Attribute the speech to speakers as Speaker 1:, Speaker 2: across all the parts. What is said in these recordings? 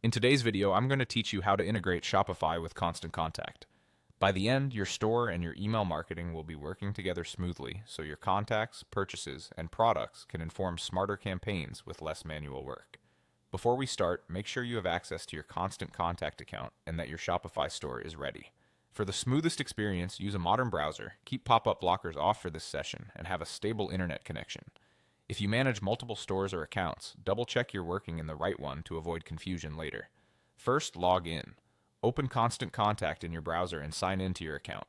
Speaker 1: In today's video, I'm going to teach you how to integrate Shopify with Constant Contact. By the end, your store and your email marketing will be working together smoothly, so your contacts, purchases, and products can inform smarter campaigns with less manual work. Before we start, make sure you have access to your Constant Contact account and that your Shopify store is ready. For the smoothest experience, use a modern browser, keep pop-up blockers off for this session, and have a stable internet connection. If you manage multiple stores or accounts, double-check you're working in the right one to avoid confusion later. First, log in. Open Constant Contact in your browser and sign in to your account.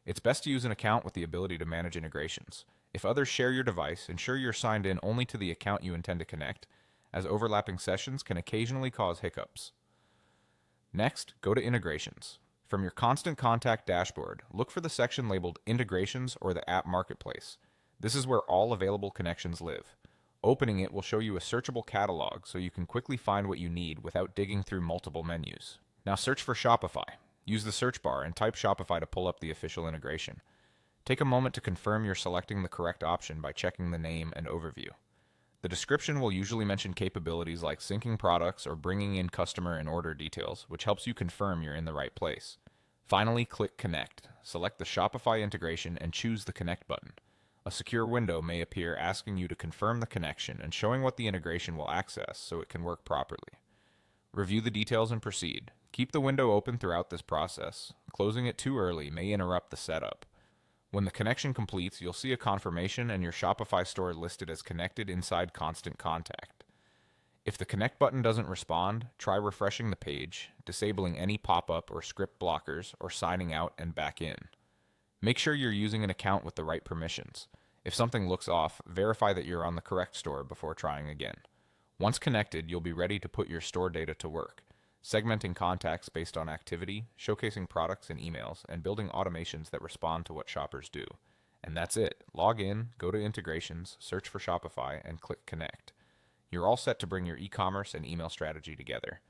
Speaker 1: It's best to use an account with the ability to manage integrations. If others share your device, ensure you're signed in only to the account you intend to connect, as overlapping sessions can occasionally cause hiccups. Next, go to Integrations. From your Constant Contact dashboard, look for the section labeled Integrations or the App Marketplace. This is where all available connections live. Opening it will show you a searchable catalog so you can quickly find what you need without digging through multiple menus. Now search for Shopify. Use the search bar and type Shopify to pull up the official integration. Take a moment to confirm you're selecting the correct option by checking the name and overview. The description will usually mention capabilities like syncing products or bringing in customer and order details, which helps you confirm you're in the right place. Finally, click Connect. Select the Shopify integration and choose the Connect button. A secure window may appear asking you to confirm the connection and showing what the integration will access so it can work properly. Review the details and proceed. Keep the window open throughout this process. Closing it too early may interrupt the setup. When the connection completes, you'll see a confirmation and your Shopify store listed as connected inside Constant Contact. If the Connect button doesn't respond, try refreshing the page, disabling any pop-up or script blockers, or signing out and back in. Make sure you're using an account with the right permissions. If something looks off, verify that you're on the correct store before trying again. Once connected, you'll be ready to put your store data to work, segmenting contacts based on activity, showcasing products and emails, and building automations that respond to what shoppers do. And that's it. Log in, go to Integrations, search for Shopify, and click Connect. You're all set to bring your e-commerce and email strategy together.